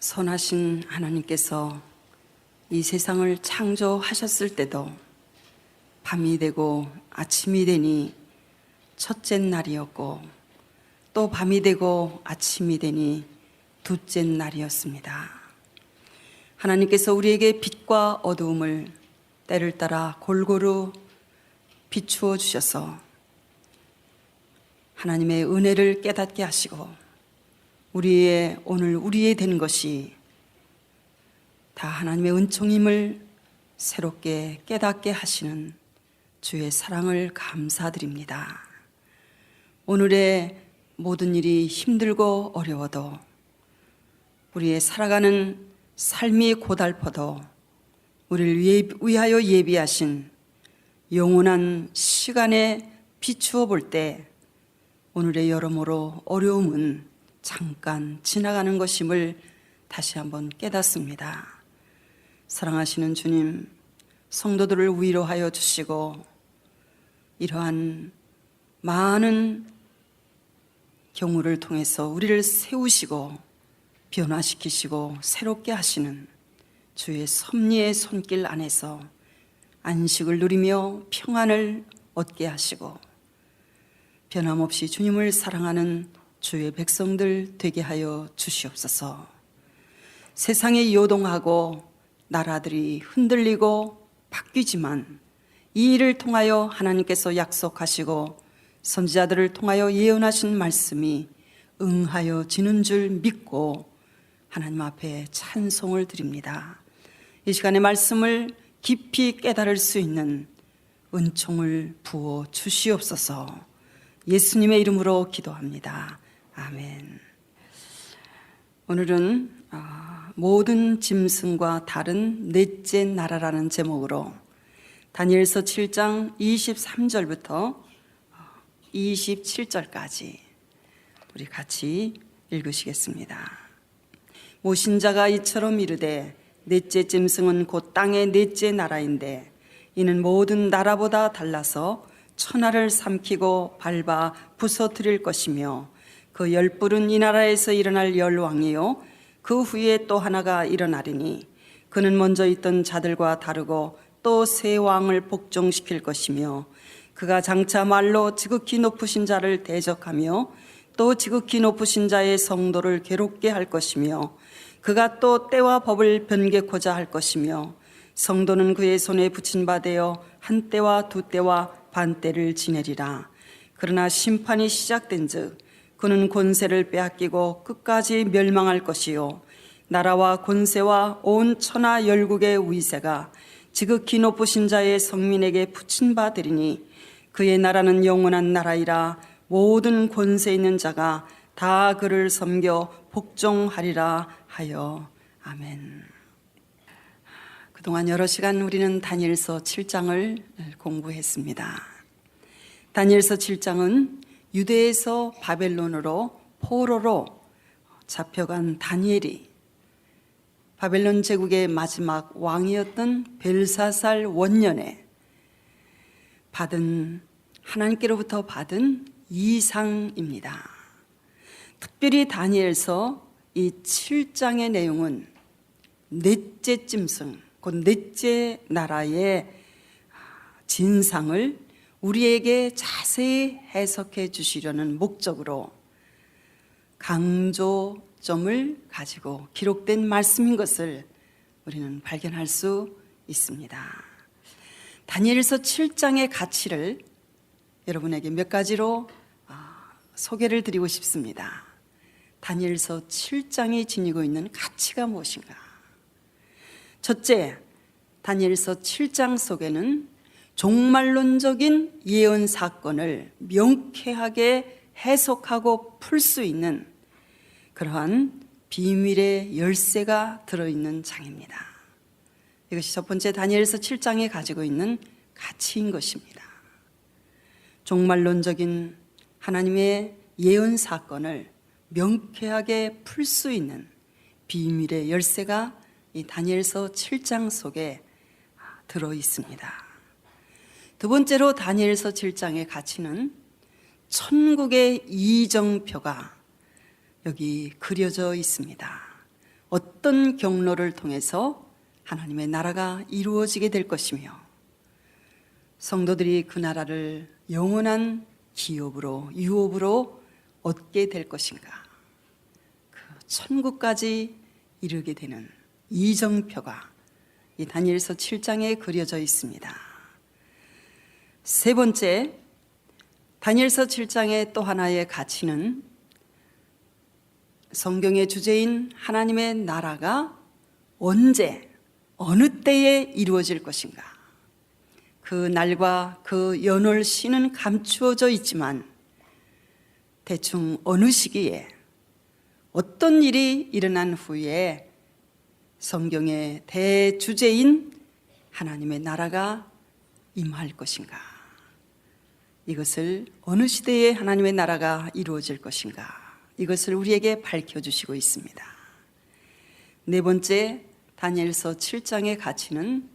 선하신 하나님께서 이 세상을 창조하셨을 때도 밤이 되고 아침이 되니 첫째 날이었고, 또 밤이 되고 아침이 되니 둘째 날이었습니다. 하나님께서 우리에게 빛과 어두움을 때를 따라 골고루 비추어 주셔서 하나님의 은혜를 깨닫게 하시고, 오늘 우리의 된 것이 다 하나님의 은총임을 새롭게 깨닫게 하시는 주의 사랑을 감사드립니다. 오늘의 모든 일이 힘들고 어려워도, 우리의 살아가는 삶이 고달퍼도 우리를 위하여 예비하신 영원한 시간에 비추어 볼 때 오늘의 여러모로 어려움은 잠깐 지나가는 것임을 다시 한번 깨닫습니다. 사랑하시는 주님, 성도들을 위로하여 주시고 이러한 많은 경우를 통해서 우리를 세우시고 변화시키시고 새롭게 하시는 주의 섭리의 손길 안에서 안식을 누리며 평안을 얻게 하시고, 변함없이 주님을 사랑하는 주의 백성들 되게 하여 주시옵소서. 세상에 요동하고 나라들이 흔들리고 바뀌지만 이 일을 통하여 하나님께서 약속하시고 선지자들을 통하여 예언하신 말씀이 응하여지는 줄 믿고 하나님 앞에 찬송을 드립니다. 이 시간의 말씀을 깊이 깨달을 수 있는 은총을 부어 주시옵소서. 예수님의 이름으로 기도합니다. 아멘. 오늘은 모든 짐승과 다른 넷째 나라라는 제목으로 다니엘서 7장 23절부터 27절까지 우리 같이 읽으시겠습니다. 모신자가 이처럼 이르되, 넷째 짐승은 곧 땅의 넷째 나라인데 이는 모든 나라보다 달라서 천하를 삼키고 밟아 부서뜨릴 것이며, 그 열뿔은 이 나라에서 일어날 열왕이요 그 후에 또 하나가 일어나리니 그는 먼저 있던 자들과 다르고 또 새 왕을 복종시킬 것이며, 그가 장차 말로 지극히 높으신 자를 대적하며 또 지극히 높으신 자의 성도를 괴롭게 할 것이며, 그가 또 때와 법을 변개코자 할 것이며, 성도는 그의 손에 붙인 바 되어 한 때와 두 때와 반 때를 지내리라. 그러나 심판이 시작된즉 그는 권세를 빼앗기고 끝까지 멸망할 것이요, 나라와 권세와 온 천하 열국의 위세가 지극히 높으신 자의 성민에게 붙인 바 되리니 그의 나라는 영원한 나라이라. 모든 권세 있는 자가 다 그를 섬겨 복종하리라 하여. 아멘. 그동안 여러 시간 우리는 다니엘서 7장을 공부했습니다. 다니엘서 7장은 유대에서 바벨론으로 포로로 잡혀간 다니엘이 바벨론 제국의 마지막 왕이었던 벨사살 원년에 하나님께로부터 받은 이상입니다. 특별히 다니엘서 이 7장의 내용은 넷째 짐승, 곧 넷째 나라의 진상을 우리에게 자세히 해석해 주시려는 목적으로 강조점을 가지고 기록된 말씀인 것을 우리는 발견할 수 있습니다. 다니엘서 7장의 가치를 여러분에게 몇 가지로 소개를 드리고 싶습니다. 다니엘서 7장이 지니고 있는 가치가 무엇인가? 첫째, 다니엘서 7장 속에는 종말론적인 예언 사건을 명쾌하게 해석하고 풀 수 있는 그러한 비밀의 열쇠가 들어있는 장입니다. 이것이 첫 번째 다니엘서 7장에 가지고 있는 가치인 것입니다. 종말론적인 하나님의 예언 사건을 명쾌하게 풀 수 있는 비밀의 열쇠가 이 다니엘서 7장 속에 들어 있습니다. 두 번째로 다니엘서 7장의 가치는 천국의 이정표가 여기 그려져 있습니다. 어떤 경로를 통해서 하나님의 나라가 이루어지게 될 것이며 성도들이 그 나라를 영원한 기업으로 유업으로 얻게 될 것인가. 그 천국까지 이르게 되는 이정표가 이 다니엘서 7장에 그려져 있습니다. 세 번째, 다니엘서 7장의 또 하나의 가치는 성경의 주제인 하나님의 나라가 언제, 어느 때에 이루어질 것인가. 그 날과 그 연월시는 감추어져 있지만 대충 어느 시기에 어떤 일이 일어난 후에 성경의 대주제인 하나님의 나라가 임할 것인가. 이것을 어느 시대에 하나님의 나라가 이루어질 것인가. 이것을 우리에게 밝혀주시고 있습니다. 네 번째, 다니엘서 7장의 가치는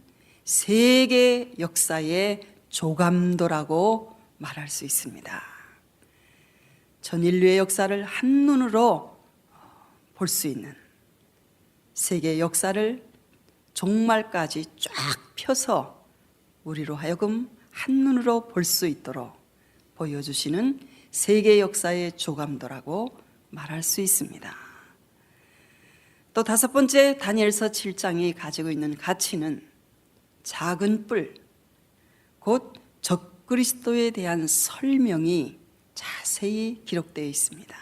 세계 역사의 조감도라고 말할 수 있습니다. 전 인류의 역사를 한눈으로 볼 수 있는, 세계 역사를 종말까지 쫙 펴서 우리로 하여금 한눈으로 볼 수 있도록 보여주시는 세계 역사의 조감도라고 말할 수 있습니다. 또 다섯 번째, 다니엘서 7장이 가지고 있는 가치는 작은 뿔, 곧 적그리스도에 대한 설명이 자세히 기록되어 있습니다.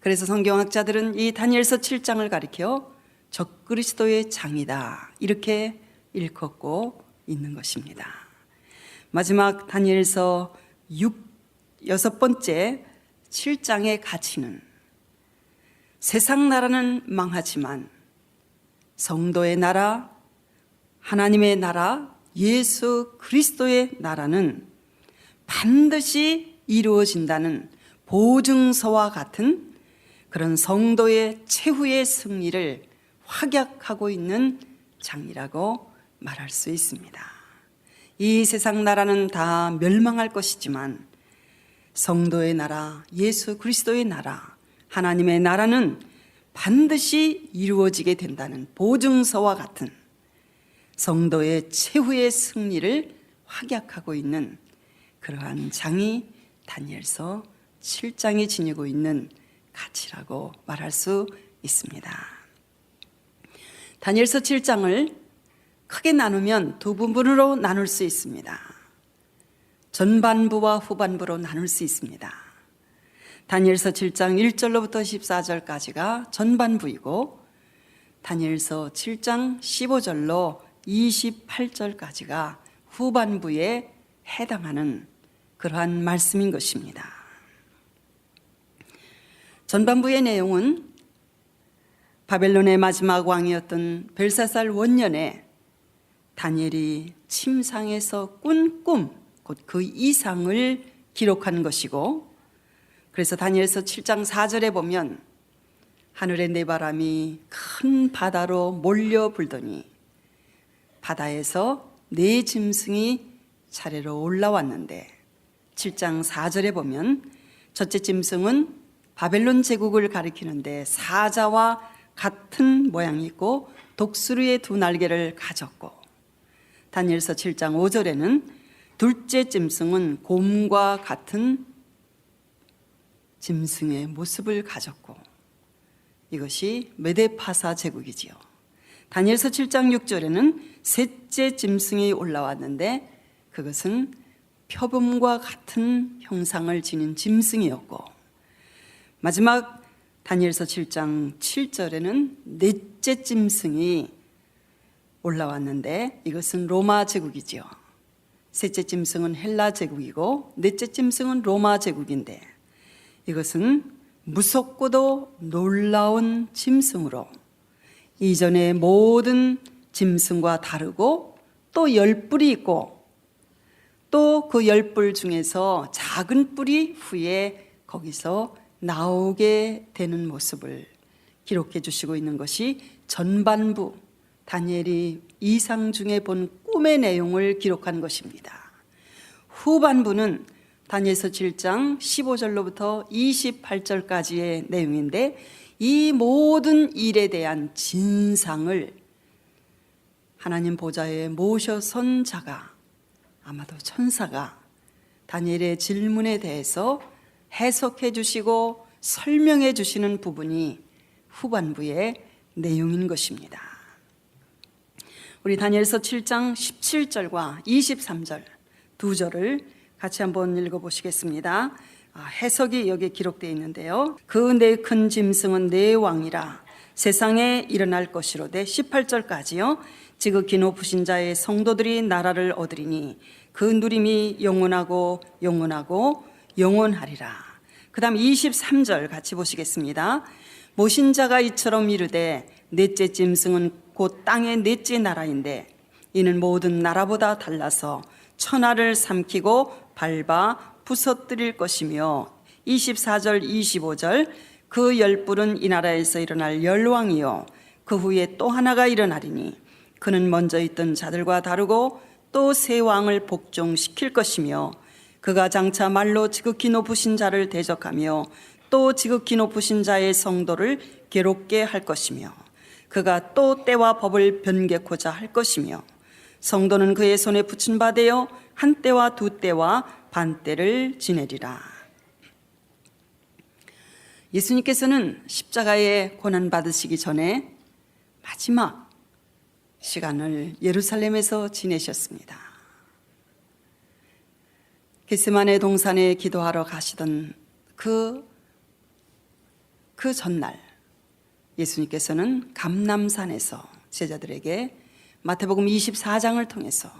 그래서 성경학자들은 이 다니엘서 7장을 가리켜 적그리스도의 장이다, 이렇게 일컫고 있는 것입니다. 마지막 다니엘서 여섯 번째 7장의 가치는 세상 나라는 망하지만 성도의 나라, 하나님의 나라, 예수 그리스도의 나라는 반드시 이루어진다는 보증서와 같은 그런 성도의 최후의 승리를 확약하고 있는 장이라고 말할 수 있습니다. 이 세상 나라는 다 멸망할 것이지만 성도의 나라, 예수 그리스도의 나라, 하나님의 나라는 반드시 이루어지게 된다는 보증서와 같은 성도의 최후의 승리를 확약하고 있는 그러한 장이 다니엘서 7장이 지니고 있는 가치라고 말할 수 있습니다. 다니엘서 7장을 크게 나누면 두 부분으로 나눌 수 있습니다. 전반부와 후반부로 나눌 수 있습니다. 다니엘서 7장 1절로부터 14절까지가 전반부이고 다니엘서 7장 15절로 28절까지가 후반부에 해당하는 그러한 말씀인 것입니다. 전반부의 내용은 바벨론의 마지막 왕이었던 벨사살 원년에 다니엘이 침상에서 꾼 꿈, 곧 그 이상을 기록한 것이고, 그래서 다니엘서 7장 4절에 보면 하늘의 네바람이 큰 바다로 몰려 불더니 바다에서 네 짐승이 차례로 올라왔는데, 7장 4절에 보면 첫째 짐승은 바벨론 제국을 가리키는데 사자와 같은 모양이 있고 독수리의 두 날개를 가졌고, 다니엘서 7장 5절에는 둘째 짐승은 곰과 같은 짐승의 모습을 가졌고, 이것이 메데파사 제국이지요. 다니엘서 7장 6절에는 셋째 짐승이 올라왔는데 그것은 표범과 같은 형상을 지닌 짐승이었고, 마지막 다니엘서 7장 7절에는 넷째 짐승이 올라왔는데 이것은 로마 제국이지요. 셋째 짐승은 헬라 제국이고 넷째 짐승은 로마 제국인데, 이것은 무섭고도 놀라운 짐승으로 이전의 모든 짐승과 다르고 또 10뿔이 있고, 또 그 10뿔 중에서 작은 뿔이 후에 거기서 나오게 되는 모습을 기록해 주시고 있는 것이 전반부, 다니엘이 이상 중에 본 꿈의 내용을 기록한 것입니다. 후반부는 다니엘서 7장 15절로부터 28절까지의 내용인데, 이 모든 일에 대한 진상을 하나님 보좌에 모셔선 자가, 아마도 천사가 다니엘의 질문에 대해서 해석해 주시고 설명해 주시는 부분이 후반부의 내용인 것입니다. 우리 다니엘서 7장 17절과 23절 두 절을 같이 한번 읽어보시겠습니다. 해석이 여기에 기록되어 있는데요. 그 네 큰 짐승은 네 왕이라 세상에 일어날 것이로되, 18절까지요. 지극히 높으신 자의 성도들이 나라를 얻으리니 그 누림이 영원하고 영원하고 영원하리라. 그 다음 23절 같이 보시겠습니다. 모신 자가 이처럼 이르되, 넷째 짐승은 곧 땅의 넷째 나라인데 이는 모든 나라보다 달라서 천하를 삼키고 밟아 부서뜨릴 것이며, 24절 25절 그 열불은 이 나라에서 일어날 열왕이요 그 후에 또 하나가 일어나리니 그는 먼저 있던 자들과 다르고 또 새 왕을 복종시킬 것이며, 그가 장차 말로 지극히 높으신 자를 대적하며 또 지극히 높으신 자의 성도를 괴롭게 할 것이며, 그가 또 때와 법을 변개코자 할 것이며, 성도는 그의 손에 붙인 바 되어 한 때와 두 때와 반 때를 지내리라. 예수님께서는 십자가에 고난 받으시기 전에 마지막 시간을 예루살렘에서 지내셨습니다. 겟세마네 동산에 기도하러 가시던 그 전날, 예수님께서는 감람산에서 제자들에게 마태복음 24장을 통해서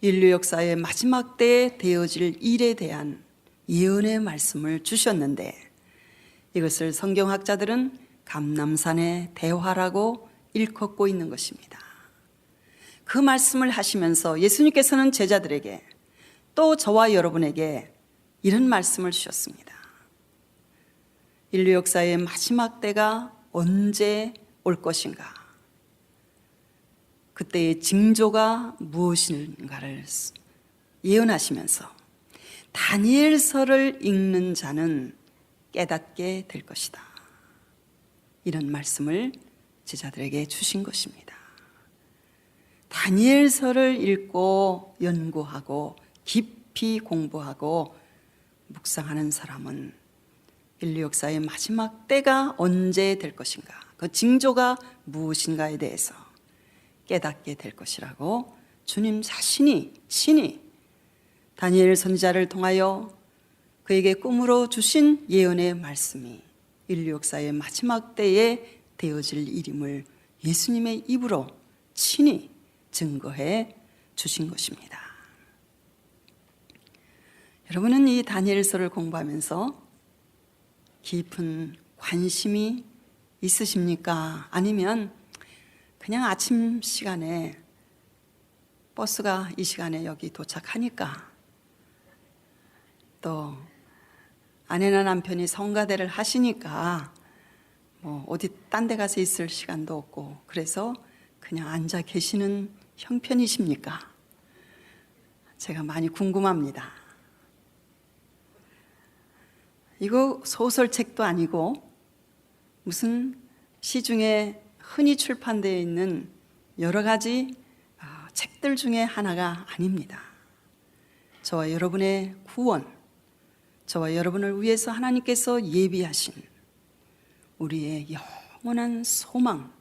인류 역사의 마지막 때에 되어질 일에 대한 예언의 말씀을 주셨는데, 이것을 성경학자들은 감람산의 대화라고 일컫고 있는 것입니다. 그 말씀을 하시면서 예수님께서는 제자들에게, 또 저와 여러분에게 이런 말씀을 주셨습니다. 인류 역사의 마지막 때가 언제 올 것인가, 그때의 징조가 무엇인가를 예언하시면서, 다니엘서를 읽는 자는 깨닫게 될 것이다, 이런 말씀을 제자들에게 주신 것입니다. 다니엘서를 읽고 연구하고 깊이 공부하고 묵상하는 사람은 인류 역사의 마지막 때가 언제 될 것인가, 그 징조가 무엇인가에 대해서 깨닫게 될 것이라고 주님 자신이, 신이 다니엘 선지자를 통하여 그에게 꿈으로 주신 예언의 말씀이 인류 역사의 마지막 때에 되어질 일임을 예수님의 입으로 친히 증거해 주신 것입니다. 여러분은 이 다니엘서를 공부하면서 깊은 관심이 있으십니까? 아니면 그냥 아침 시간에 버스가 이 시간에 여기 도착하니까, 또 아내나 남편이 성가대를 하시니까 뭐 어디 딴 데 가서 있을 시간도 없고 그래서 그냥 앉아 계시는 형편이십니까? 제가 많이 궁금합니다. 이거 소설책도 아니고 무슨 시중에 흔히 출판되어 있는 여러 가지 책들 중에 하나가 아닙니다. 저와 여러분의 구원, 저와 여러분을 위해서 하나님께서 예비하신 우리의 영원한 소망,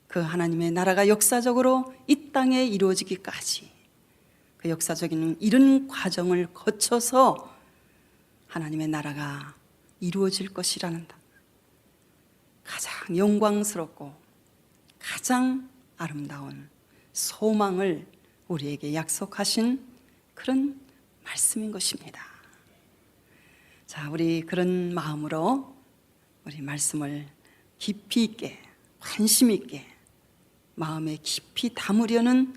그 하나님의 나라가 역사적으로 이 땅에 이루어지기까지 그 역사적인 이런 과정을 거쳐서 하나님의 나라가 이루어질 것이라는 가장 영광스럽고 가장 아름다운 소망을 우리에게 약속하신 그런 말씀인 것입니다. 자, 우리 그런 마음으로 우리 말씀을 깊이 있게, 관심 있게, 마음에 깊이 담으려는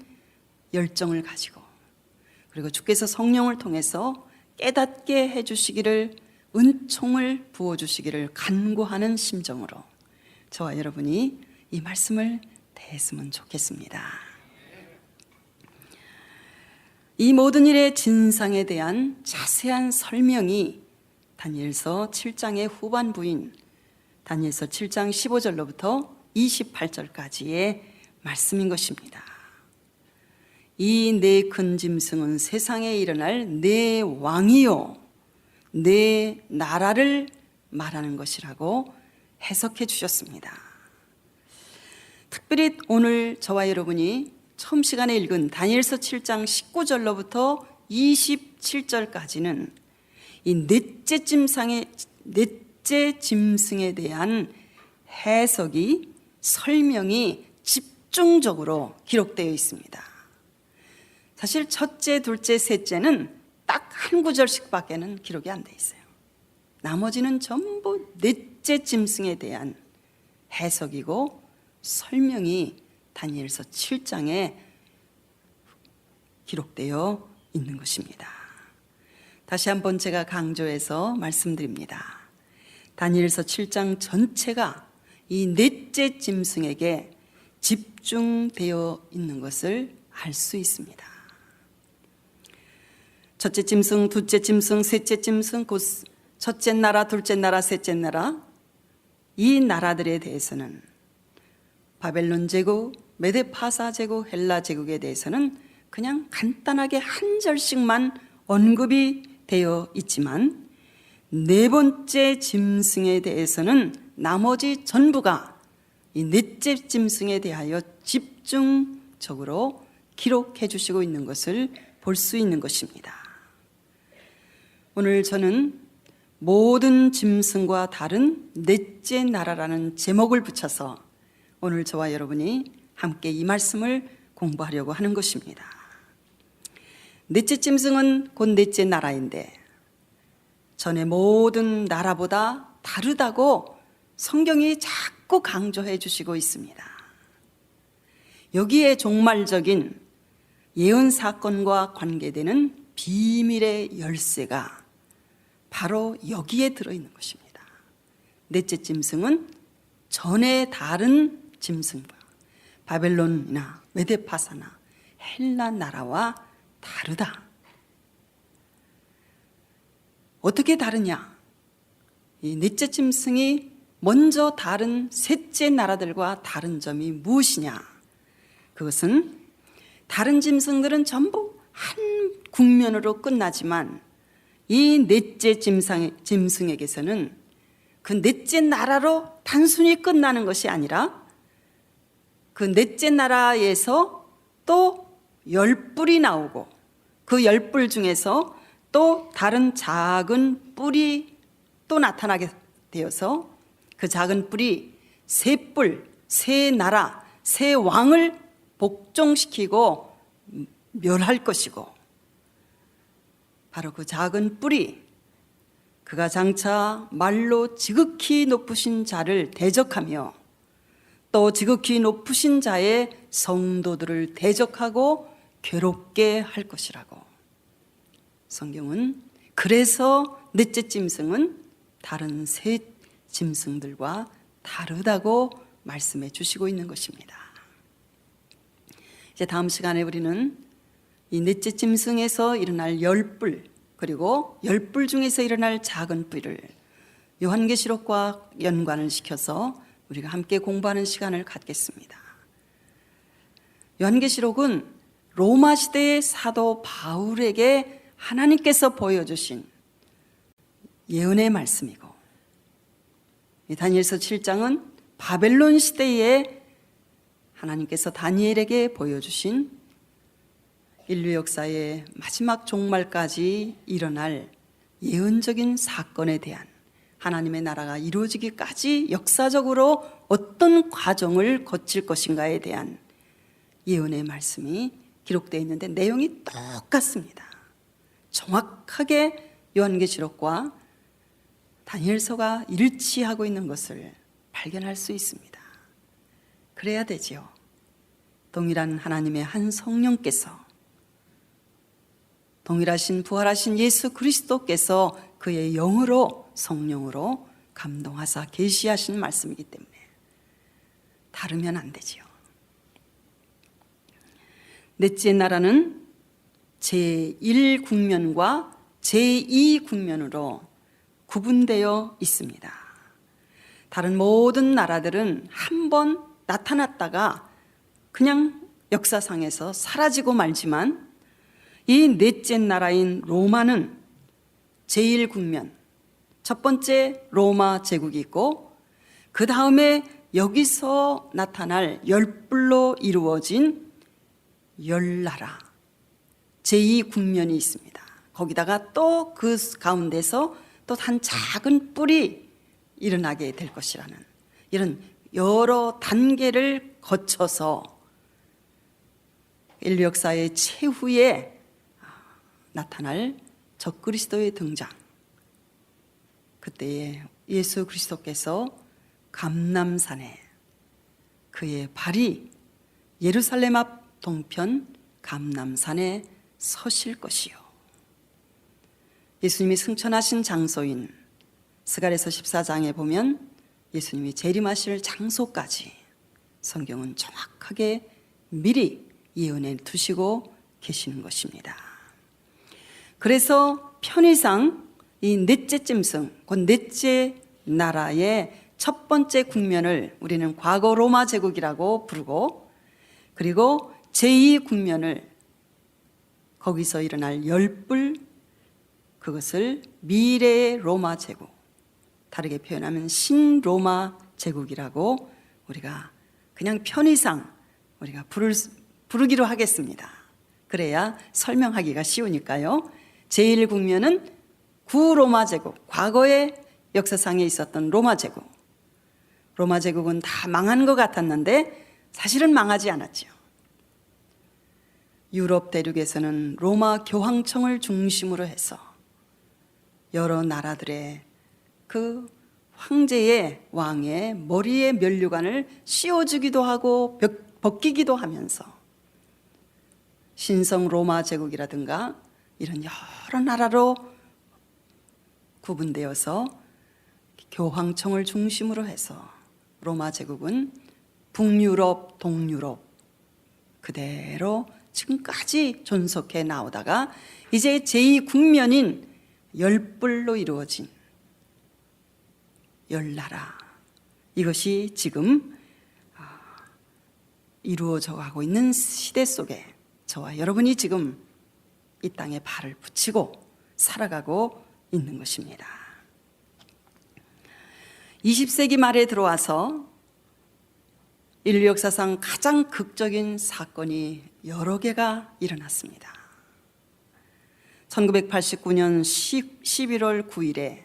열정을 가지고, 그리고 주께서 성령을 통해서 깨닫게 해주시기를, 은총을 부어주시기를 간구하는 심정으로 저와 여러분이 이 말씀을 대했으면 좋겠습니다. 이 모든 일의 진상에 대한 자세한 설명이 다니엘서 7장의 후반부인 다니엘서 7장 15절로부터 28절까지의 말씀인 것입니다. 이 네 큰 짐승은 세상에 일어날 네 왕이요 네 나라를 말하는 것이라고 해석해 주셨습니다. 특별히 오늘 저와 여러분이 처음 시간에 읽은 다니엘서 7장 19절로부터 27절까지는 이 넷째 짐승에 대한 해석이 설명이 집중적으로 기록되어 있습니다. 사실 첫째, 둘째, 셋째는 딱 한 구절씩밖에는 기록이 안 돼 있어요. 나머지는 전부 넷째 짐승에 대한 해석이고 설명이 다니엘서 7장에 기록되어 있는 것입니다. 다시 한번 제가 강조해서 말씀드립니다. 다니엘서 7장 전체가 이 넷째 짐승에게 집중되어 있는 것을 알 수 있습니다. 첫째 짐승, 둘째 짐승, 셋째 짐승, 곧 첫째 나라, 둘째 나라, 셋째 나라, 이 나라들에 대해서는 바벨론 제국, 메데파사 제국, 헬라 제국에 대해서는 그냥 간단하게 한 절씩만 언급이 되어 있지만 네 번째 짐승에 대해서는 나머지 전부가 이 넷째 짐승에 대하여 집중적으로 기록해 주시고 있는 것을 볼 수 있는 것입니다. 오늘 저는 모든 짐승과 다른 넷째 나라라는 제목을 붙여서 오늘 저와 여러분이 함께 이 말씀을 공부하려고 하는 것입니다. 넷째 짐승은 곧 넷째 나라인데 전에 모든 나라보다 다르다고 성경이 자꾸 강조해 주시고 있습니다. 여기에 종말적인 예언 사건과 관계되는 비밀의 열쇠가 바로 여기에 들어있는 것입니다. 넷째 짐승은 전에 다른 짐승과 바벨론이나 메데파사나 헬라 나라와 다르다. 어떻게 다르냐? 이 넷째 짐승이 먼저 다른 셋째 나라들과 다른 점이 무엇이냐? 그것은 다른 짐승들은 전부 한 국면으로 끝나지만 이 넷째 짐승에게서는 그 넷째 나라로 단순히 끝나는 것이 아니라 그 넷째 나라에서 또 10뿔이 나오고 그 10뿔 중에서 또 다른 작은 뿔이 또 나타나게 되어서 그 작은 뿔이 세 뿔, 세 나라, 세 왕을 복종시키고 멸할 것이고 바로 그 작은 뿔이 그가 장차 말로 지극히 높으신 자를 대적하며 또 지극히 높으신 자의 성도들을 대적하고 괴롭게 할 것이라고. 성경은 그래서 넷째 짐승은 다른 셋 짐승들과 다르다고 말씀해 주시고 있는 것입니다. 이제 다음 시간에 우리는 이 넷째 짐승에서 일어날 10뿔 그리고 10뿔 중에서 일어날 작은 뿔을 요한계시록과 연관을 시켜서 우리가 함께 공부하는 시간을 갖겠습니다. 요한계시록은 로마 시대의 사도 바울에게 하나님께서 보여주신 예언의 말씀이고 이 다니엘서 7장은 바벨론 시대에 하나님께서 다니엘에게 보여주신 인류 역사의 마지막 종말까지 일어날 예언적인 사건에 대한 하나님의 나라가 이루어지기까지 역사적으로 어떤 과정을 거칠 것인가에 대한 예언의 말씀이 기록되어 있는데 내용이 똑같습니다. 정확하게 요한계시록과 다니엘서가 일치하고 있는 것을 발견할 수 있습니다. 그래야 되지요. 동일한 하나님의 한 성령께서 동일하신 부활하신 예수 그리스도께서 그의 영으로 성령으로 감동하사 계시하신 말씀이기 때문에 다르면 안 되지요. 넷째 나라는 제1국면과 제2국면으로 구분되어 있습니다. 다른 모든 나라들은 한 번 나타났다가 그냥 역사상에서 사라지고 말지만 이 넷째 나라인 로마는 제1국면, 첫 번째 로마 제국이 있고 그 다음에 여기서 나타날 열불로 이루어진 열나라, 제2국면이 있습니다. 거기다가 또 그 가운데서 또 한 작은 뿔이 일어나게 될 것이라는 이런 여러 단계를 거쳐서 인류 역사의 최후에 나타날 적그리스도의 등장, 그때에 예수 그리스도께서 감람산에 그의 발이 예루살렘 앞 동편 감람산에 서실 것이요, 예수님이 승천하신 장소인 스가랴서 14장에 보면 예수님이 재림하실 장소까지 성경은 정확하게 미리 예언해 두시고 계시는 것입니다. 그래서 편의상 이 넷째 짐승, 곧 넷째 나라의 첫 번째 국면을 우리는 과거 로마 제국이라고 부르고, 그리고 제2국면을 거기서 일어날 열불, 그것을 미래의 로마 제국, 다르게 표현하면 신로마 제국이라고 우리가 그냥 편의상 우리가 부르기로 하겠습니다. 그래야 설명하기가 쉬우니까요. 제1국면은 구로마 제국, 과거의 역사상에 있었던 로마 제국. 로마 제국은 다 망한 것 같았는데 사실은 망하지 않았죠. 유럽 대륙에서는 로마 교황청을 중심으로 해서 여러 나라들의 그 황제의 왕의 머리에 면류관을 씌워주기도 하고 벗기기도 하면서 신성 로마 제국이라든가 이런 여러 나라로 구분되어서 교황청을 중심으로 해서 로마 제국은 북유럽, 동유럽 그대로 지금까지 존속해 나오다가 이제 제2국면인 열불로 이루어진 열나라, 이것이 지금 이루어져 가고 있는 시대 속에 저와 여러분이 지금 이 땅에 발을 붙이고 살아가고 있는 것입니다. 20세기 말에 들어와서 인류 역사상 가장 극적인 사건이 여러 개가 일어났습니다. 1989년 11월 9일에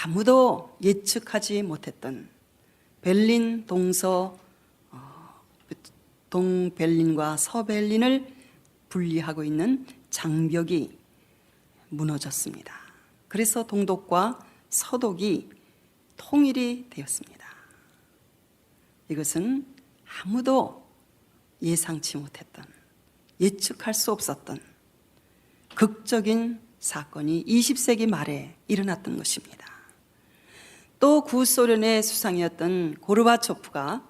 아무도 예측하지 못했던 베를린 동베를린과 서베를린을 분리하고 있는 장벽이 무너졌습니다. 그래서 동독과 서독이 통일이 되었습니다. 이것은 아무도 예상치 못했던, 예측할 수 없었던 극적인 사건이 20세기 말에 일어났던 것입니다. 또 구소련의 수상이었던 고르바초프가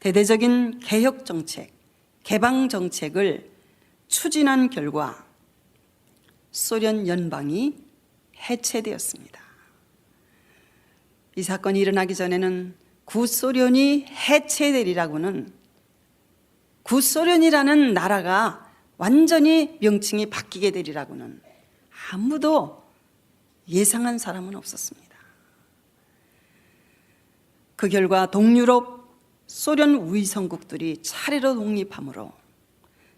대대적인 개혁 정책, 개방 정책을 추진한 결과 소련 연방이 해체되었습니다. 이 사건이 일어나기 전에는 구소련이 해체되리라고는, 구소련이라는 나라가 완전히 명칭이 바뀌게 되리라고는 아무도 예상한 사람은 없었습니다. 그 결과 동유럽 소련 위성국들이 차례로 독립함으로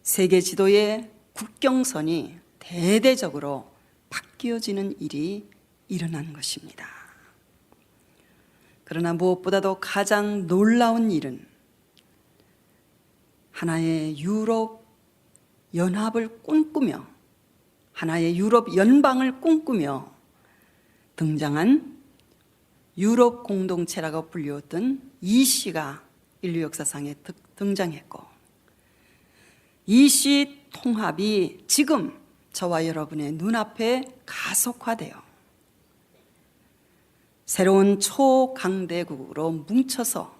세계 지도의 국경선이 대대적으로 바뀌어지는 일이 일어난 것입니다. 그러나 무엇보다도 가장 놀라운 일은 하나의 유럽 연합을 꿈꾸며, 하나의 유럽 연방을 꿈꾸며 등장한 유럽 공동체라고 불리웠던 이시가 인류 역사상에 등장했고, 이시 통합이 지금 저와 여러분의 눈앞에 가속화되어 새로운 초강대국으로 뭉쳐서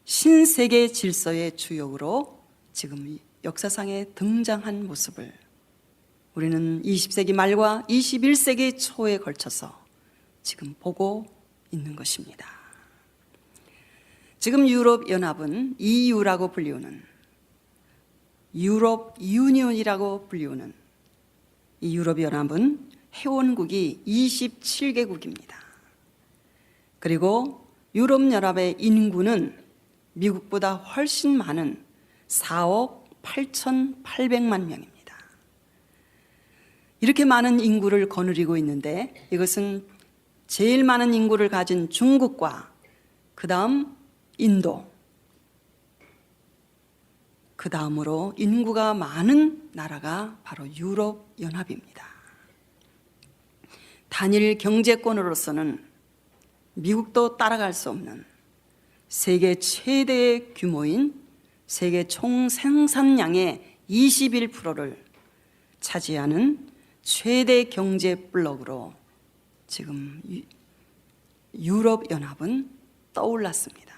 신세계 질서의 주역으로 지금 역사상에 등장한 모습을 우리는 20세기 말과 21세기 초에 걸쳐서 지금 보고 있는 것입니다. 지금 유럽연합은 EU라고 불리우는, 유럽 유니온이라고 불리우는 이 유럽연합은 회원국이 27개국입니다. 그리고 유럽연합의 인구는 미국보다 훨씬 많은 4억 8,800만 명입니다. 이렇게 많은 인구를 거느리고 있는데 이것은 제일 많은 인구를 가진 중국과 그 다음 인도, 그 다음으로 인구가 많은 나라가 바로 유럽연합입니다. 단일 경제권으로서는 미국도 따라갈 수 없는 세계 최대의 규모인 세계 총 생산량의 21%를 차지하는 최대 경제 블록으로 지금 유럽연합은 떠올랐습니다.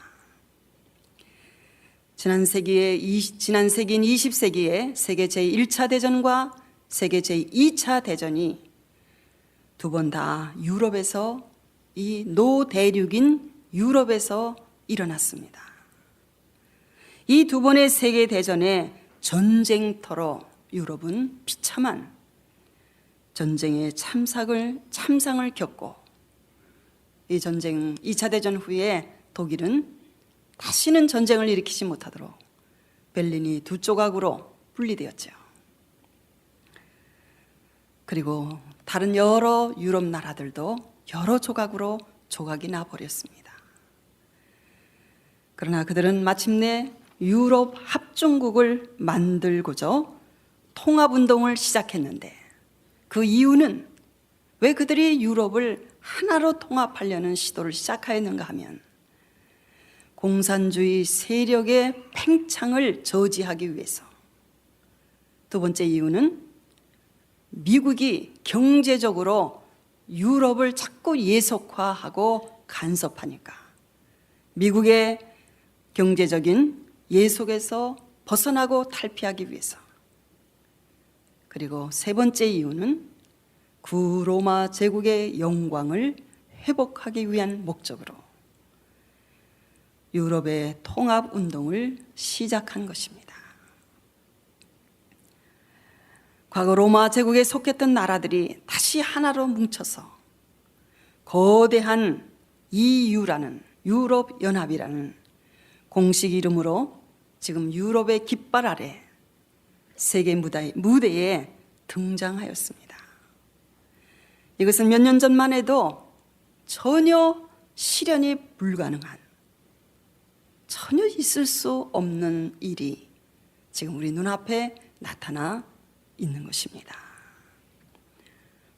지난 세기인 20세기에 세계 제1차 대전과 세계 제2차 대전이 두 번 다 유럽에서, 이 노대륙인 유럽에서 일어났습니다. 이 두 번의 세계 대전의 전쟁터로 유럽은 비참한 전쟁의 참상을 겪고, 이 전쟁 2차 대전 후에 독일은 다시는 전쟁을 일으키지 못하도록 베를린이 두 조각으로 분리되었죠. 그리고 다른 여러 유럽 나라들도 여러 조각으로 조각이 나버렸습니다. 그러나 그들은 마침내 유럽 합중국을 만들고자 통합운동을 시작했는데, 그 이유는 왜 그들이 유럽을 하나로 통합하려는 시도를 시작하였는가 하면 공산주의 세력의 팽창을 저지하기 위해서, 두 번째 이유는 미국이 경제적으로 유럽을 자꾸 예속화하고 간섭하니까 미국의 경제적인 예속에서 벗어나고 탈피하기 위해서, 그리고 세 번째 이유는 구로마 제국의 영광을 회복하기 위한 목적으로 유럽의 통합운동을 시작한 것입니다. 과거 로마 제국에 속했던 나라들이 다시 하나로 뭉쳐서 거대한 EU라는, 유럽연합이라는 공식 이름으로 지금 유럽의 깃발 아래 세계 무대에 등장하였습니다. 이것은 몇 년 전만 해도 전혀 실현이 불가능한, 전혀 있을 수 없는 일이 지금 우리 눈앞에 나타나 있는 것입니다.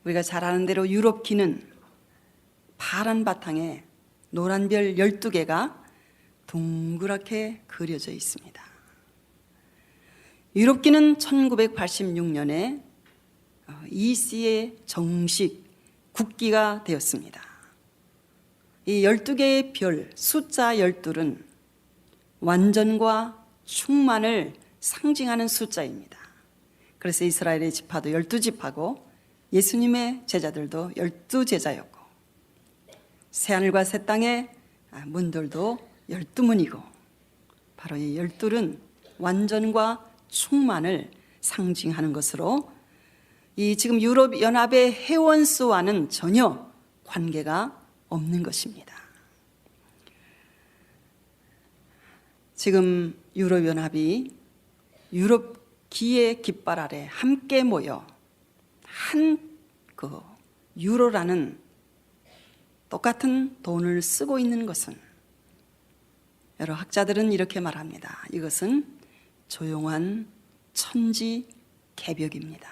우리가 잘 아는 대로 유럽기는 파란 바탕에 노란 별 12개가 둥그랗게 그려져 있습니다. 유럽기는 1986년에 EC의 정식 국기가 되었습니다. 이 12개의 별, 숫자 12은 완전과 충만을 상징하는 숫자입니다. 그래서 이스라엘의 지파도 12지파고 예수님의 제자들도 12제자였고, 새하늘과 새 땅의 문들도 12문이고, 바로 이 12은 완전과 충만을 상징하는 것으로 이 지금 유럽연합의 회원 수와는 전혀 관계가 없는 것입니다. 지금 유럽연합이 유럽기의 깃발 아래 함께 모여 한 유로라는 똑같은 돈을 쓰고 있는 것은, 여러 학자들은 이렇게 말합니다. 이것은 조용한 천지개벽입니다.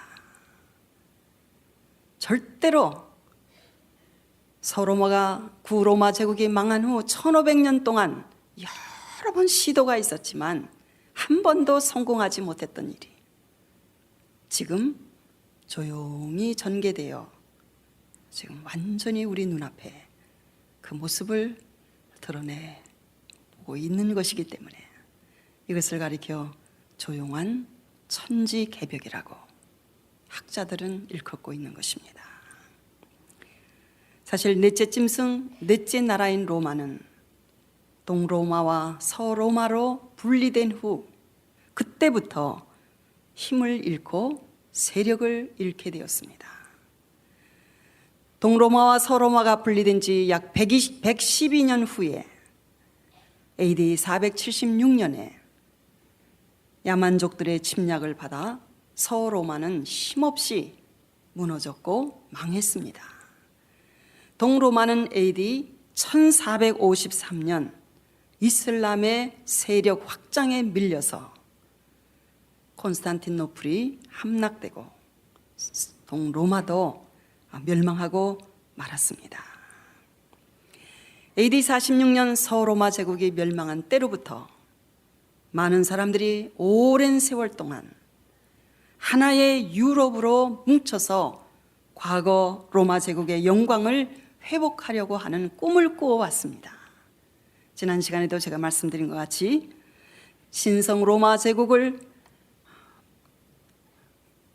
절대로 구로마 제국이 망한 후 1500년 동안 여러 번 시도가 있었지만 한 번도 성공하지 못했던 일이 지금 조용히 전개되어 지금 완전히 우리 눈앞에 그 모습을 드러내고 있는 것이기 때문에 이것을 가리켜 조용한 천지개벽이라고 학자들은 일컫고 있는 것입니다. 사실 넷째 짐승, 넷째 나라인 로마는 동로마와 서로마로 분리된 후 그때부터 힘을 잃고 세력을 잃게 되었습니다. 동로마와 서로마가 분리된 지 약 112년 후에 AD 476년에 야만족들의 침략을 받아 서로마는 힘없이 무너졌고 망했습니다. 동로마는 AD 1453년 이슬람의 세력 확장에 밀려서 콘스탄티노플이 함락되고 동로마도 멸망하고 말았습니다. AD 46년 서로마 제국이 멸망한 때로부터 많은 사람들이 오랜 세월 동안 하나의 유럽으로 뭉쳐서 과거 로마 제국의 영광을 회복하려고 하는 꿈을 꾸어왔습니다. 지난 시간에도 제가 말씀드린 것 같이 신성 로마 제국을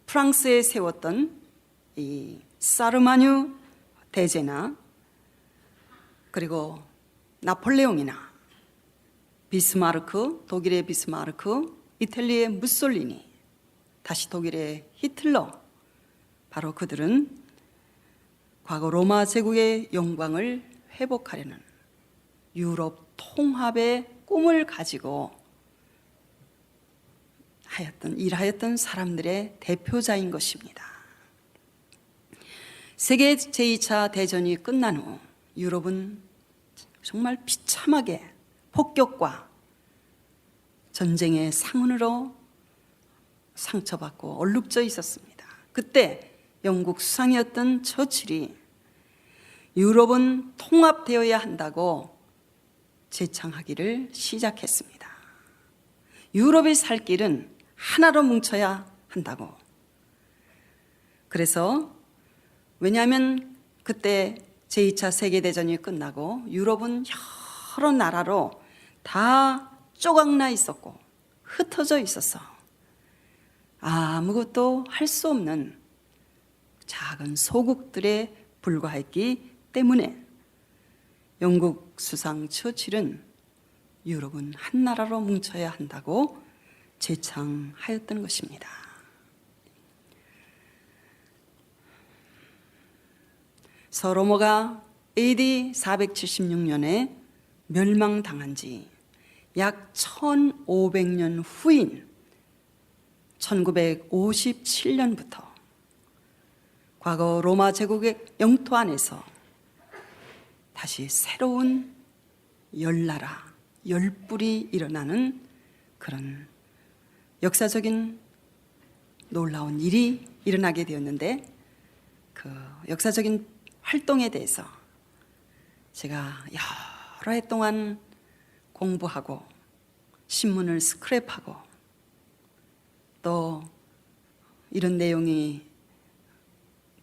프랑스에 세웠던 이 사르마뉴 대제나 그리고 나폴레옹이나 비스마르크, 독일의 비스마르크, 이탈리아의 무솔리니, 다시 독일의 히틀러, 바로 그들은 과거 로마 제국의 영광을 회복하려는 유럽 통합의 꿈을 가지고 일하였던 사람들의 대표자인 것입니다. 세계 제2차 대전이 끝난 후 유럽은 정말 비참하게 폭격과 전쟁의 상흔으로 상처받고 얼룩져 있었습니다. 그때 영국 수상이었던 처칠이 유럽은 통합되어야 한다고 제창하기를 시작했습니다. 유럽이 살 길은 하나로 뭉쳐야 한다고. 그래서 왜냐하면 그때 제2차 세계대전이 끝나고 유럽은 여러 나라로 다 쪼각나 있었고 흩어져 있었어. 아무것도 할 수 없는 작은 소국들에 불과했기 때문에 영국 수상 처칠은 유럽은 한 나라로 뭉쳐야 한다고 제창하였던 것입니다. 서로마가 AD 476년에 멸망당한 지 약 1500년 후인 1957년부터 과거 로마 제국의 영토 안에서 다시 새로운 열나라, 열불이 일어나는 그런 역사적인 놀라운 일이 일어나게 되었는데, 그 역사적인 활동에 대해서 제가 여러 해 동안 공부하고 신문을 스크랩하고 또 이런 내용이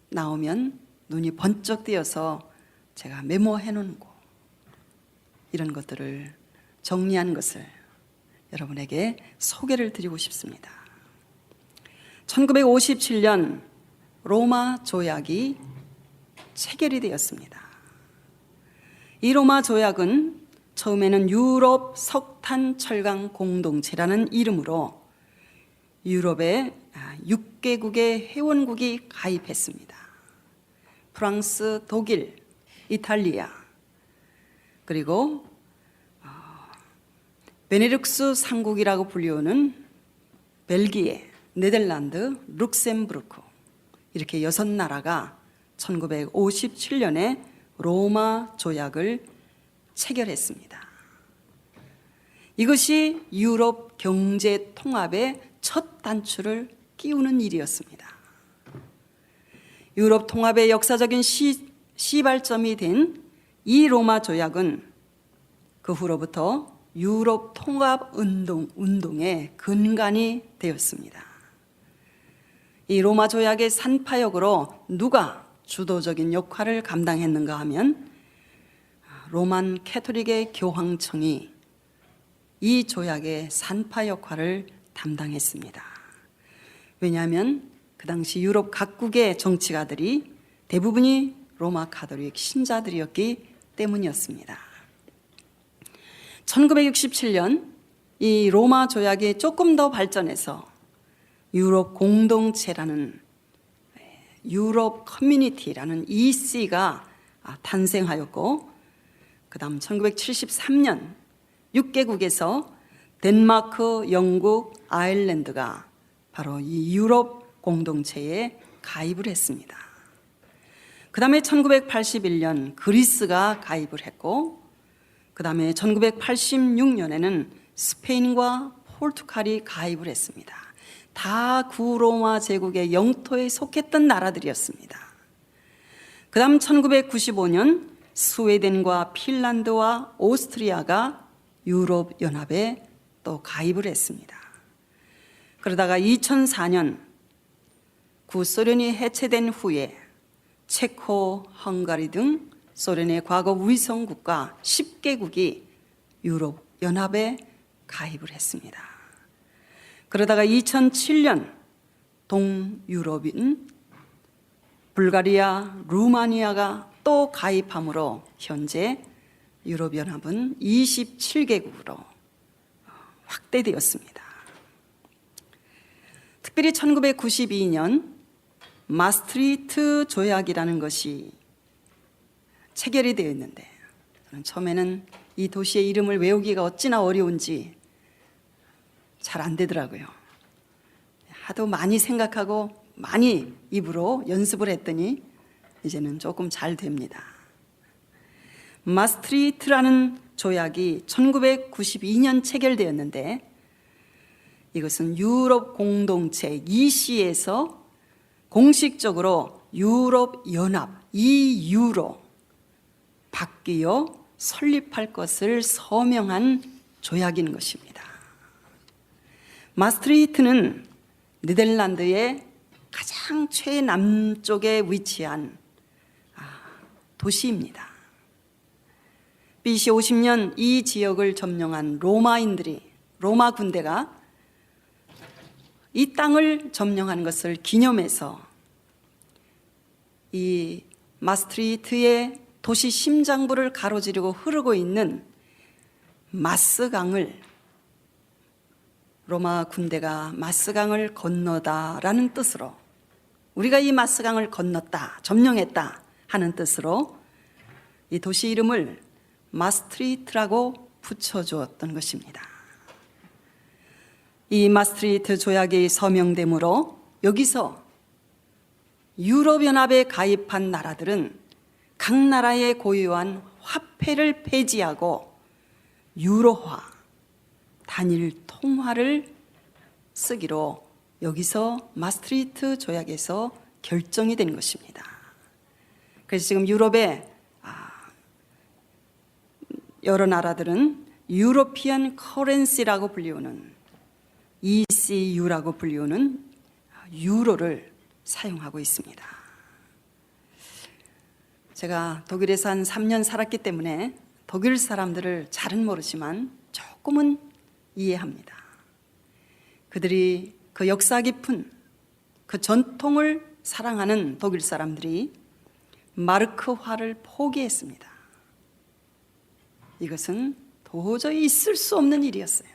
나오면 눈이 번쩍 뜨여서 제가 메모해 놓은 거, 이런 것들을 정리한 것을 여러분에게 소개를 드리고 싶습니다. 1957년 로마 조약이 체결이 되었습니다. 이 로마 조약은 처음에는 유럽 석탄 철강 공동체라는 이름으로 유럽의 6개국의 회원국이 가입했습니다. 프랑스, 독일, 이탈리아, 그리고 베네룩스 상국이라고 불리우는 벨기에, 네덜란드, 룩셈부르크, 이렇게 6나라가 1957년에 로마 조약을 체결했습니다. 이것이 유럽 경제 통합의 첫 단추를 끼우는 일이었습니다. 유럽 통합의 역사적인 시발점이 된 이 로마 조약은 그 후로부터 유럽 통합 운동의 근간이 되었습니다. 이 로마 조약의 산파역으로 누가 주도적인 역할을 감당했는가 하면 로만 캐토릭의 교황청이 이 조약의 산파 역할을 담당했습니다. 왜냐하면 그 당시 유럽 각국의 정치가들이 대부분이 로마 가톨릭 신자들이었기 때문이었습니다. 1967년 이 로마 조약이 조금 더 발전해서 유럽 공동체라는 유럽 커뮤니티라는 EC가 탄생하였고, 그 다음 1973년 6개국에서 덴마크, 영국, 아일랜드가 바로 이 유럽 공동체에 가입을 했습니다. 그 다음에 1981년 그리스가 가입을 했고, 그 다음에 1986년에는 스페인과 포르투갈이 가입을 했습니다. 다 구로마 제국의 영토에 속했던 나라들이었습니다. 그 다음 1995년 스웨덴과 핀란드와 오스트리아가 유럽연합에 또 가입을 했습니다. 그러다가 2004년 구소련이 해체된 후에 체코, 헝가리 등 소련의 과거 위성 국가 10개국이 유럽연합에 가입을 했습니다. 그러다가 2007년 동유럽인 불가리아, 루마니아가 또 가입함으로 현재 유럽연합은 27개국으로 확대되었습니다. 특별히 1992년 마스트리히트 조약이라는 것이 체결이 되어 있는데, 저는 처음에는 이 도시의 이름을 외우기가 어찌나 어려운지 잘 안 되더라고요. 하도 많이 생각하고 많이 입으로 연습을 했더니 이제는 조금 잘 됩니다. 마스트리히트라는 조약이 1992년 체결되었는데, 이것은 유럽 공동체 EC에서 공식적으로 유럽연합 EU로 바뀌어 설립할 것을 서명한 조약인 것입니다. 마스트리히트는 네덜란드의 가장 최남쪽에 위치한 도시입니다. BC 50년 이 지역을 점령한 로마 군대가 이 땅을 점령하는 것을 기념해서 이 마스트리히트의 도시 심장부를 가로지르고 흐르고 있는 마스강을, 로마 군대가 마스강을 건너다라는 뜻으로, 우리가 이 마스강을 건넜다, 점령했다 하는 뜻으로 이 도시 이름을 마스트리히트라고 붙여주었던 것입니다. 이 마스트리히트 조약이 서명됨으로 여기서 유럽연합에 가입한 나라들은 각 나라의 고유한 화폐를 폐지하고 유로화, 단일 통화를 쓰기로 여기서 마스트리히트 조약에서 결정이 된 것입니다. 그래서 지금 유럽의 여러 나라들은 유로피안 커런시라고 불리우는 ECU라고 불리우는 유로를 사용하고 있습니다. 제가 독일에서 한 3년 살았기 때문에 독일 사람들을 잘은 모르지만 조금은 이해합니다. 그들이 그 역사 깊은 그 전통을 사랑하는 독일 사람들이 마르크화를 포기했습니다. 이것은 도저히 있을 수 없는 일이었어요.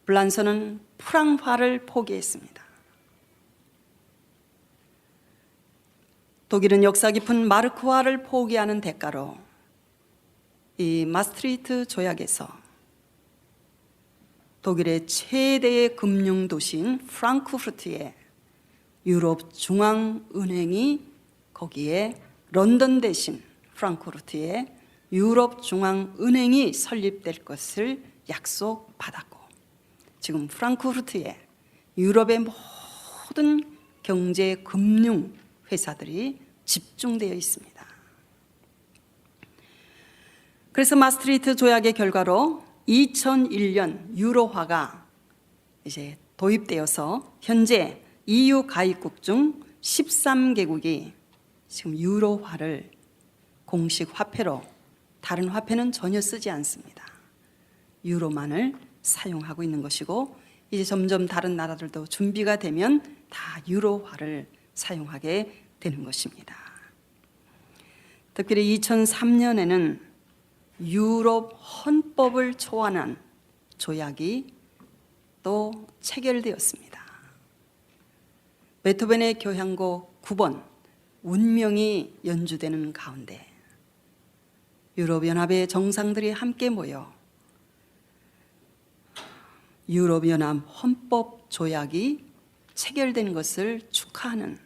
불란서는 프랑화를 포기했습니다. 독일은 역사 깊은 마르크화를 포기하는 대가로 이 마스트리히트 조약에서 독일의 최대의 금융 도시인 프랑크푸르트에 유럽 중앙은행이 거기에 런던 대신 프랑크푸르트에 유럽 중앙은행이 설립될 것을 약속받았고, 지금 프랑크푸르트에 유럽의 모든 경제 금융 회사들이 집중되어 있습니다. 그래서 마스트리히트 조약의 결과로 2001년 유로화가 이제 도입되어서 현재 EU 가입국 중 13개국이 지금 유로화를 공식 화폐로, 다른 화폐는 전혀 쓰지 않습니다. 유로만을 사용하고 있는 것이고, 이제 점점 다른 나라들도 준비가 되면 다 유로화를 사용하게 되는 것입니다. 특별히 2003년에는 유럽 헌법을 초안한 조약이 또 체결되었습니다. 베토벤의 교향곡 9번 운명이 연주되는 가운데 유럽연합의 정상들이 함께 모여 유럽연합 헌법 조약이 체결된 것을 축하하는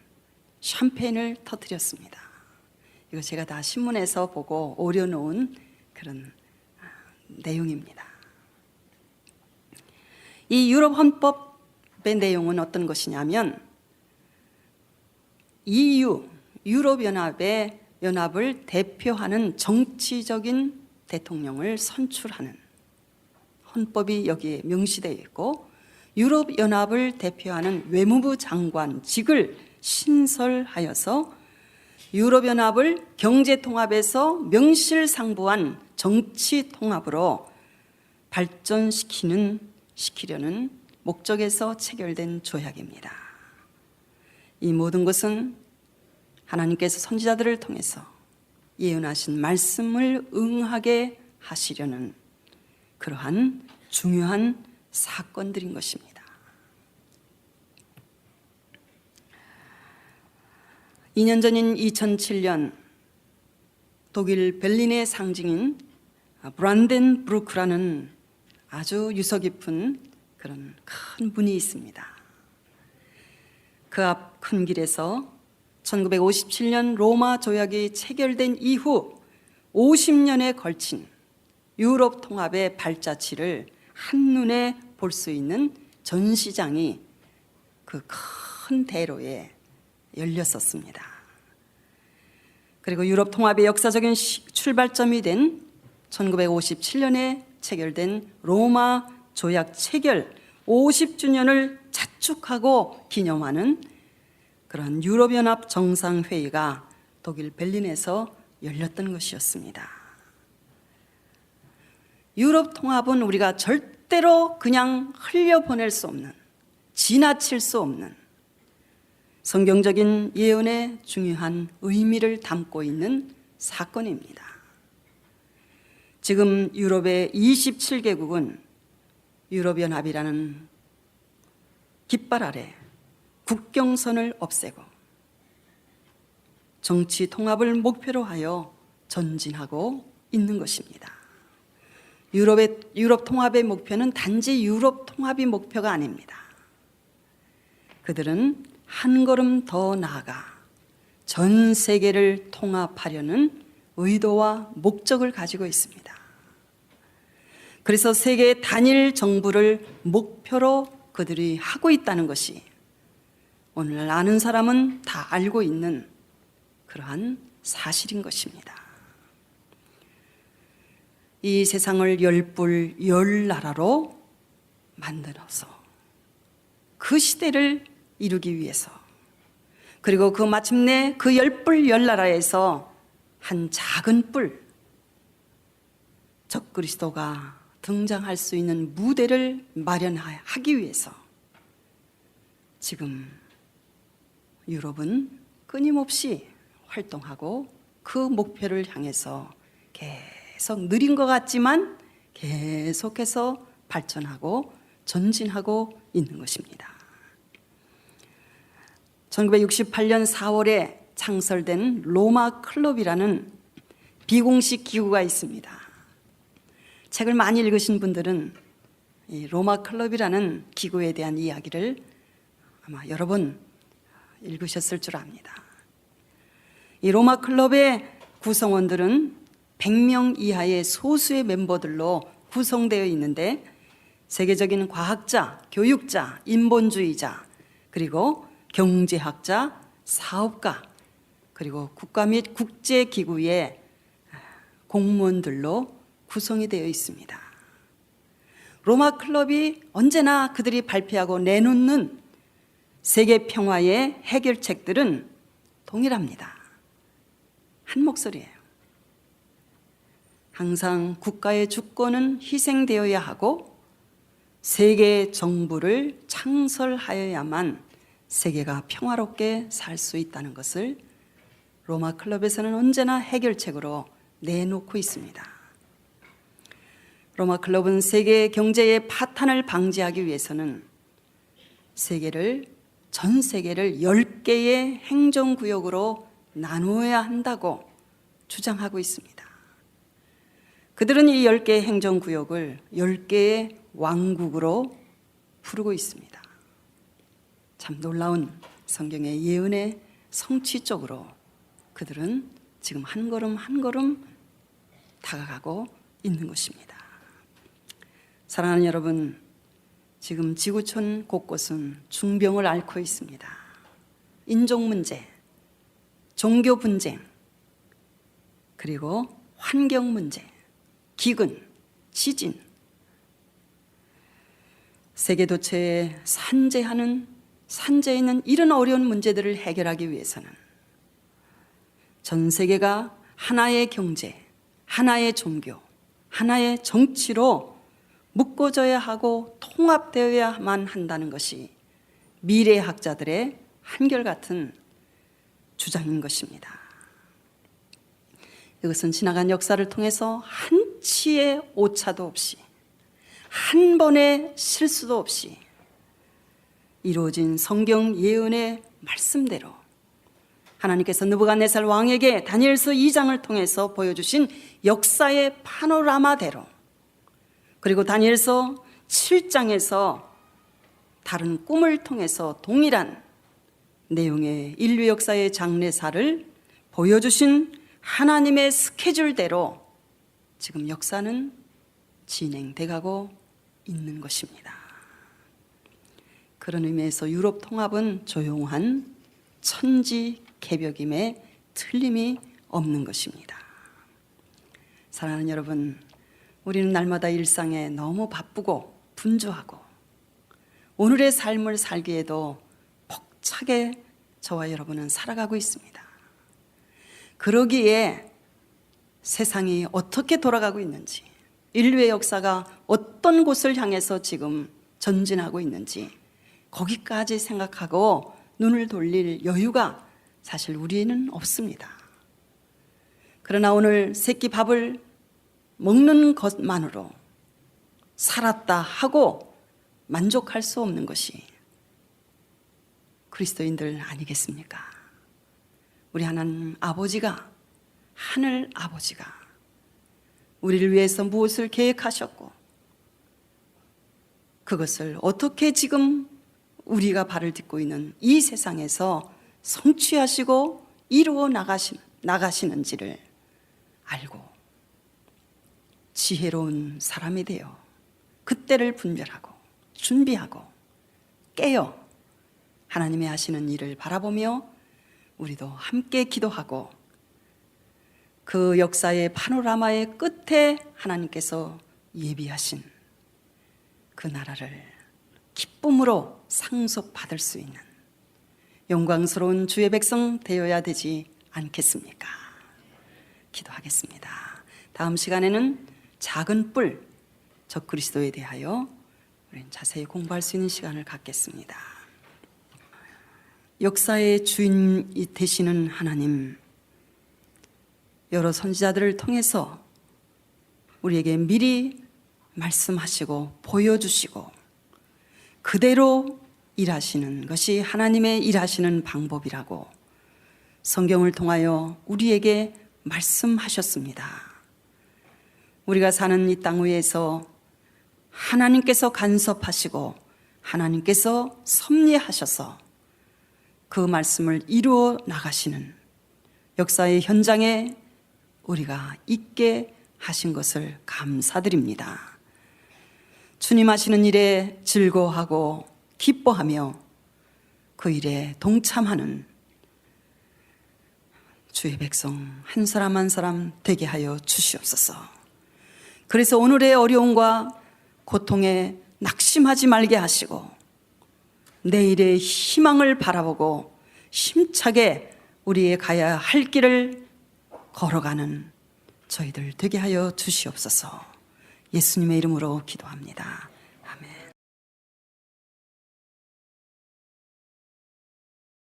샴페인을 터뜨렸습니다. 이거 제가 다 신문에서 보고 오려놓은 그런 내용입니다. 이 유럽 헌법의 내용은 어떤 것이냐면 EU, 유럽연합의 연합을 대표하는 정치적인 대통령을 선출하는 헌법이 여기에 명시되어 있고, 유럽연합을 대표하는 외무부 장관직을 신설하여서 유럽연합을 경제통합에서 명실상부한 정치통합으로 발전시키려는 목적에서 체결된 조약입니다. 이 모든 것은 하나님께서 선지자들을 통해서 예언하신 말씀을 응하게 하시려는 그러한 중요한 사건들인 것입니다. 2년 전인 2007년 독일 베를린의 상징인 브란덴부르크라는 아주 유서 깊은 그런 큰 문이 있습니다. 그 앞 큰 길에서 1957년 로마 조약이 체결된 이후 50년에 걸친 유럽 통합의 발자취를 한눈에 볼 수 있는 전시장이 그 큰 대로에 열렸었습니다. 그리고 유럽 통합의 역사적인 출발점이 된 1957년에 체결된 로마 조약 체결 50주년을 자축하고 기념하는 그런 유럽연합 정상회의가 독일 베를린에서 열렸던 것이었습니다. 유럽 통합은 우리가 절대로 그냥 흘려보낼 수 없는, 지나칠 수 없는 성경적인 예언의 중요한 의미를 담고 있는 사건입니다. 지금 유럽의 27개국은 유럽연합이라는 깃발 아래 국경선을 없애고 정치 통합을 목표로 하여 전진하고 있는 것입니다. 유럽 통합의 목표는 단지 유럽 통합이 목표가 아닙니다. 그들은 한 걸음 더 나아가 전 세계를 통합하려는 의도와 목적을 가지고 있습니다. 그래서 세계 단일 정부를 목표로 그들이 하고 있다는 것이 오늘 아는 사람은 다 알고 있는 그러한 사실인 것입니다. 이 세상을 열불 열나라로 만들어서 그 시대를 이루기 위해서, 그리고 그 마침내 그 열불 열나라에서 한 작은 뿔, 적그리스도가 등장할 수 있는 무대를 마련하기 위해서 지금 유럽은 끊임없이 활동하고 그 목표를 향해서 계속 느린 것 같지만 계속해서 발전하고 전진하고 있는 것입니다. 1968년 4월에 창설된 로마 클럽이라는 비공식 기구가 있습니다. 책을 많이 읽으신 분들은 이 로마 클럽이라는 기구에 대한 이야기를 아마 여러 번 읽으셨을 줄 압니다. 이 로마 클럽의 구성원들은 100명 이하의 소수의 멤버들로 구성되어 있는데, 세계적인 과학자, 교육자, 인본주의자, 그리고 경제학자, 사업가, 그리고 국가 및 국제기구의 공무원들로 구성이 되어 있습니다. 로마 클럽이 언제나 그들이 발표하고 내놓는 세계 평화의 해결책들은 동일합니다. 한 목소리예요. 항상 국가의 주권은 희생되어야 하고 세계 정부를 창설하여야만 세계가 평화롭게 살 수 있다는 것을 로마 클럽에서는 언제나 해결책으로 내놓고 있습니다. 로마 클럽은 세계 경제의 파탄을 방지하기 위해서는 전 세계를 10개의 행정구역으로 나누어야 한다고 주장하고 있습니다. 그들은 이 10개의 행정구역을 10개의 왕국으로 부르고 있습니다. 참 놀라운 성경의 예언의 성취 쪽으로 그들은 지금 한 걸음 한 걸음 다가가고 있는 것입니다. 사랑하는 여러분, 지금 지구촌 곳곳은 중병을 앓고 있습니다. 인종 문제, 종교 분쟁, 그리고 환경 문제, 기근, 지진, 세계 도처에 산재에 있는 이런 어려운 문제들을 해결하기 위해서는 전 세계가 하나의 경제, 하나의 종교, 하나의 정치로 묶어져야 하고 통합되어야만 한다는 것이 미래학자들의 한결같은 주장인 것입니다. 이것은 지나간 역사를 통해서 한치의 오차도 없이, 한 번의 실수도 없이 이루어진 성경 예언의 말씀대로 하나님께서 느부갓네살 왕에게 다니엘서 2장을 통해서 보여주신 역사의 파노라마대로, 그리고 다니엘서 7장에서 다른 꿈을 통해서 동일한 내용의 인류 역사의 장래사를 보여주신 하나님의 스케줄대로 지금 역사는 진행돼가고 있는 것입니다. 그런 의미에서 유럽 통합은 조용한 천지개벽임에 틀림이 없는 것입니다. 사랑하는 여러분, 우리는 날마다 일상에 너무 바쁘고 분주하고 오늘의 삶을 살기에도 벅차게 저와 여러분은 살아가고 있습니다. 그러기에 세상이 어떻게 돌아가고 있는지, 인류의 역사가 어떤 곳을 향해서 지금 전진하고 있는지 거기까지 생각하고 눈을 돌릴 여유가 사실 우리는 없습니다. 그러나 오늘 새끼 밥을 먹는 것만으로 살았다 하고 만족할 수 없는 것이 그리스도인들 아니겠습니까? 우리 하나님 아버지가, 하늘 아버지가 우리를 위해서 무엇을 계획하셨고 그것을 어떻게 지금 우리가 발을 딛고 있는 이 세상에서 성취하시고 이루어 나가시는지를 알고 지혜로운 사람이 되어 그때를 분별하고 준비하고 깨어 하나님의 하시는 일을 바라보며 우리도 함께 기도하고 그 역사의 파노라마의 끝에 하나님께서 예비하신 그 나라를 기쁨으로 상속받을 수 있는 영광스러운 주의 백성 되어야 되지 않겠습니까? 기도하겠습니다. 다음 시간에는 작은 뿔, 적그리스도에 대하여 우리는 자세히 공부할 수 있는 시간을 갖겠습니다. 역사의 주인이 되시는 하나님, 여러 선지자들을 통해서 우리에게 미리 말씀하시고 보여주시고 그대로 일하시는 것이 하나님의 일하시는 방법이라고 성경을 통하여 우리에게 말씀하셨습니다. 우리가 사는 이 땅 위에서 하나님께서 간섭하시고 하나님께서 섭리하셔서 그 말씀을 이루어 나가시는 역사의 현장에 우리가 있게 하신 것을 감사드립니다. 주님 하시는 일에 즐거워하고 기뻐하며 그 일에 동참하는 주의 백성 한 사람 한 사람 되게 하여 주시옵소서. 그래서 오늘의 어려움과 고통에 낙심하지 말게 하시고 내일의 희망을 바라보고 힘차게 우리의 가야 할 길을 걸어가는 저희들 되게 하여 주시옵소서. 예수님의 이름으로 기도합니다.